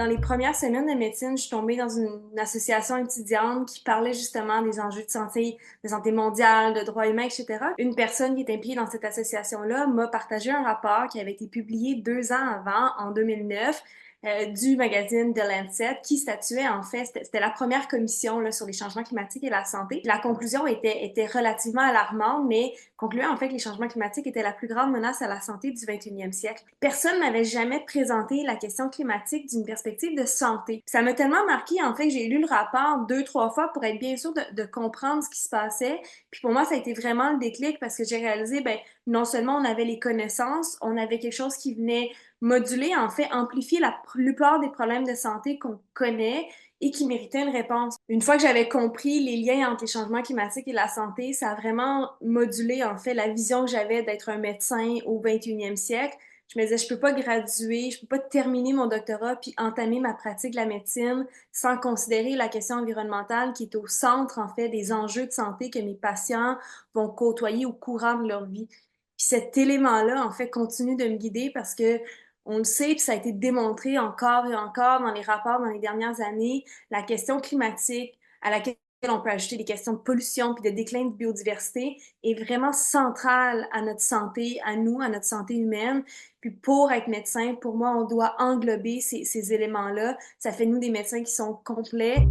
Dans les premières semaines de médecine, je suis tombée dans une association étudiante qui parlait justement des enjeux de santé mondiale, de droits humains, etc. Une personne qui est impliquée dans cette association-là m'a partagé un rapport qui avait été publié 2 ans avant, en 2009, du magazine The Lancet, qui statuait en fait, c'était la première commission là, sur les changements climatiques et la santé. La conclusion était relativement alarmante, mais concluait en fait que les changements climatiques étaient la plus grande menace à la santé du 21e siècle. Personne m'avait jamais présenté la question climatique d'une perspective de santé. Ça m'a tellement marqué en fait que j'ai lu le rapport 2, 3 fois pour être bien sûre de comprendre ce qui se passait. Puis pour moi, ça a été vraiment le déclic parce que j'ai réalisé, ben non seulement on avait les connaissances, on avait quelque chose qui venait moduler, en fait, amplifier la plupart des problèmes de santé qu'on connaît et qui méritait une réponse. Une fois que j'avais compris les liens entre les changements climatiques et la santé, ça a vraiment modulé, en fait, la vision que j'avais d'être un médecin au 21e siècle. Je me disais, je peux pas graduer, je peux pas terminer mon doctorat puis entamer ma pratique de la médecine sans considérer la question environnementale qui est au centre, en fait, des enjeux de santé que mes patients vont côtoyer au courant de leur vie. Puis cet élément-là, en fait, continue de me guider parce que on le sait, puis ça a été démontré encore et encore dans les rapports dans les dernières années, la question climatique, à laquelle on peut ajouter les questions de pollution puis de déclin de biodiversité, est vraiment centrale à notre santé, à nous, à notre santé humaine. Puis pour être médecin, pour moi, on doit englober ces éléments-là. Ça fait de nous des médecins qui sont complets.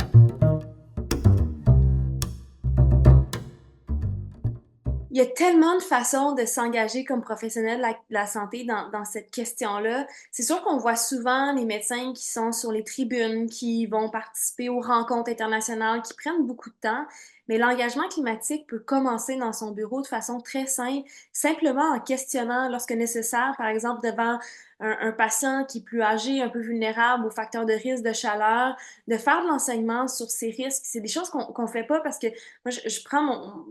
Il y a tellement de façons de s'engager comme professionnel de la santé dans cette question-là. C'est sûr qu'on voit souvent les médecins qui sont sur les tribunes, qui vont participer aux rencontres internationales, qui prennent beaucoup de temps, mais l'engagement climatique peut commencer dans son bureau de façon très simple, simplement en questionnant lorsque nécessaire, par exemple devant un patient qui est plus âgé, un peu vulnérable aux facteurs de risque de chaleur, de faire de l'enseignement sur ces risques. C'est des choses qu'on fait pas parce que moi, je prends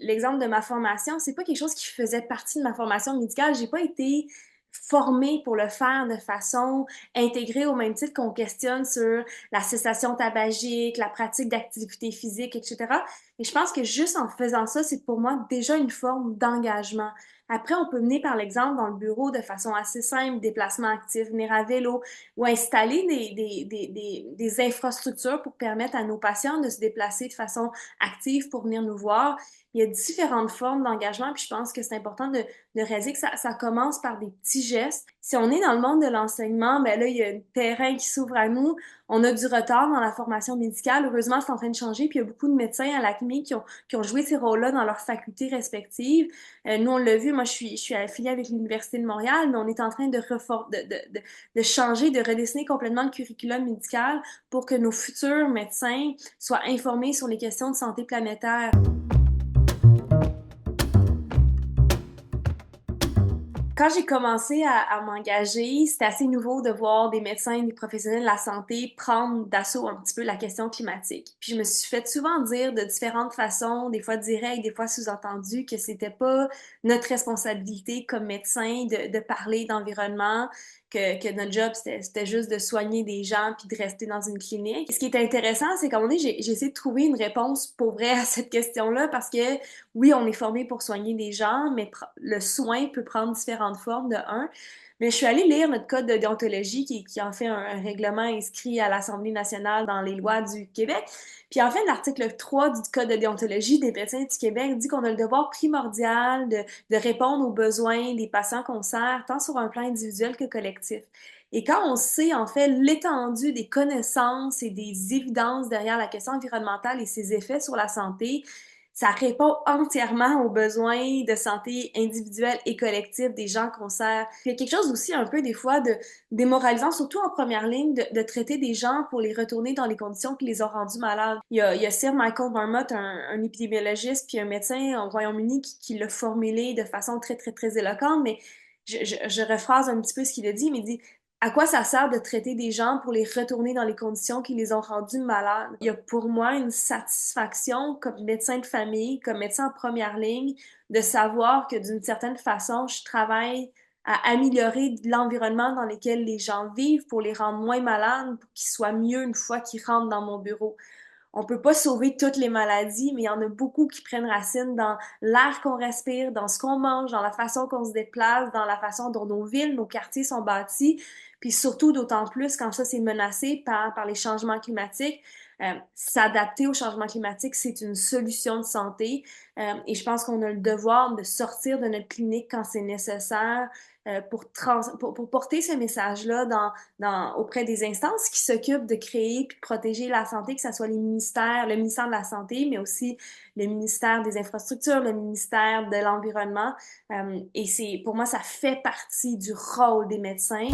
l'exemple de ma formation. C'est pas quelque chose qui faisait partie de ma formation médicale. J'ai pas été formée pour le faire de façon intégrée au même titre qu'on questionne sur la cessation tabagique, la pratique d'activité physique, etc. Et je pense que juste en faisant ça, c'est pour moi déjà une forme d'engagement. Après, on peut mener par l'exemple dans le bureau de façon assez simple, déplacement actif, venir à vélo ou installer des infrastructures pour permettre à nos patients de se déplacer de façon active pour venir nous voir. Il y a différentes formes d'engagement, puis je pense que c'est important de réaliser que ça commence par des petits gestes. Si on est dans le monde de l'enseignement, ben là, il y a un terrain qui s'ouvre à nous. On a du retard dans la formation médicale. Heureusement, c'est en train de changer, puis il y a beaucoup de médecins à l'ACME qui ont joué ces rôles-là dans leurs facultés respectives. Nous, on l'a vu, moi, je suis affiliée avec l'Université de Montréal, mais on est en train de changer, de redessiner complètement le curriculum médical pour que nos futurs médecins soient informés sur les questions de santé planétaire. Quand j'ai commencé à m'engager, c'était assez nouveau de voir des médecins, des professionnels de la santé prendre d'assaut un petit peu la question climatique. Puis je me suis fait souvent dire de différentes façons, des fois directes, des fois sous-entendues, que c'était pas notre responsabilité comme médecin de parler d'environnement, que notre job c'était juste de soigner des gens puis de rester dans une clinique. Et ce qui est intéressant, c'est qu'à un moment donné, j'ai essayé de trouver une réponse pour vrai à cette question-là parce que oui, on est formé pour soigner des gens, mais le soin peut prendre différentes formes, de un. Mais je suis allée lire notre code de déontologie qui en fait un règlement inscrit à l'Assemblée nationale dans les lois du Québec. Puis en fait, l'article 3 du code de déontologie des médecins du Québec dit qu'on a le devoir primordial de répondre aux besoins des patients qu'on sert, tant sur un plan individuel que collectif. Et quand on sait en fait l'étendue des connaissances et des évidences derrière la question environnementale et ses effets sur la santé, ça répond entièrement aux besoins de santé individuelle et collective des gens qu'on sert. Il y a quelque chose aussi un peu des fois de démoralisant, surtout en première ligne, de traiter des gens pour les retourner dans les conditions qui les ont rendus malades. Il y a Sir Michael Marmot, un épidémiologiste puis un médecin au Royaume-Uni qui l'a formulé de façon très, très, très éloquente, mais je rephrase un petit peu ce qu'il a dit, mais il dit à quoi ça sert de traiter des gens pour les retourner dans les conditions qui les ont rendus malades? Il y a pour moi une satisfaction comme médecin de famille, comme médecin en première ligne, de savoir que d'une certaine façon, je travaille à améliorer l'environnement dans lequel les gens vivent pour les rendre moins malades, pour qu'ils soient mieux une fois qu'ils rentrent dans mon bureau. On peut pas sauver toutes les maladies, mais il y en a beaucoup qui prennent racine dans l'air qu'on respire, dans ce qu'on mange, dans la façon qu'on se déplace, dans la façon dont nos villes, nos quartiers sont bâtis, puis surtout d'autant plus quand ça c'est menacé par les changements climatiques. S'adapter au changement climatique, c'est une solution de santé et je pense qu'on a le devoir de sortir de notre clinique quand c'est nécessaire pour porter ce message-là auprès des instances qui s'occupent de créer puis de protéger la santé, que ce soit le ministère de la Santé, mais aussi le ministère des Infrastructures, le ministère de l'Environnement. Et pour moi, ça fait partie du rôle des médecins.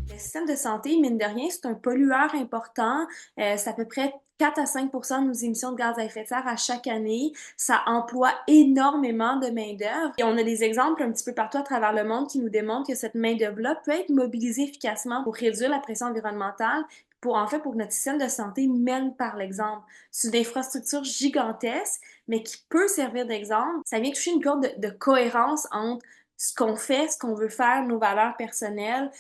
Le système de santé, mine de rien, c'est un pollueur important. C'est à peu près 4 à 5 de nos émissions de gaz à effet de serre à chaque année. Ça emploie énormément de main-d'œuvre. Et on a des exemples un petit peu partout à travers le monde qui nous démontrent que cette main-d'œuvre-là peut être mobilisée efficacement pour réduire la pression environnementale, pour que notre système de santé mène par l'exemple. C'est une infrastructure gigantesque, mais qui peut servir d'exemple. Ça vient toucher une corde de cohérence entre ce qu'on fait, ce qu'on veut faire, nos valeurs personnelles.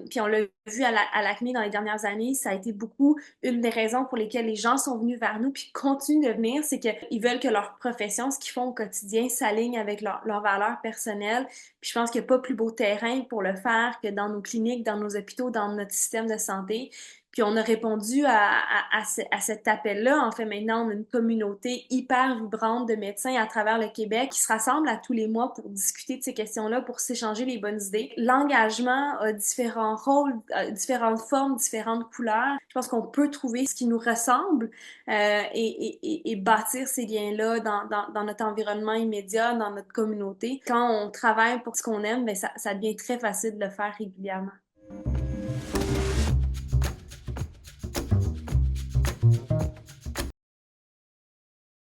Puis on l'a vu à l'ACME dans les dernières années, ça a été beaucoup une des raisons pour lesquelles les gens sont venus vers nous puis continuent de venir, c'est qu'ils veulent que leur profession, ce qu'ils font au quotidien, s'aligne avec leurs valeurs personnelles. Puis je pense qu'il n'y a pas plus beau terrain pour le faire que dans nos cliniques, dans nos hôpitaux, dans notre système de santé. Puis on a répondu à cet appel-là. En fait, maintenant, on a une communauté hyper vibrante de médecins à travers le Québec qui se rassemblent à tous les mois pour discuter de ces questions-là, pour s'échanger les bonnes idées. L'engagement a différents rôles, différentes formes, différentes couleurs. Je pense qu'on peut trouver ce qui nous ressemble et bâtir ces liens-là dans notre environnement immédiat, dans notre communauté. Quand on travaille pour ce qu'on aime, ben ça devient très facile de le faire régulièrement.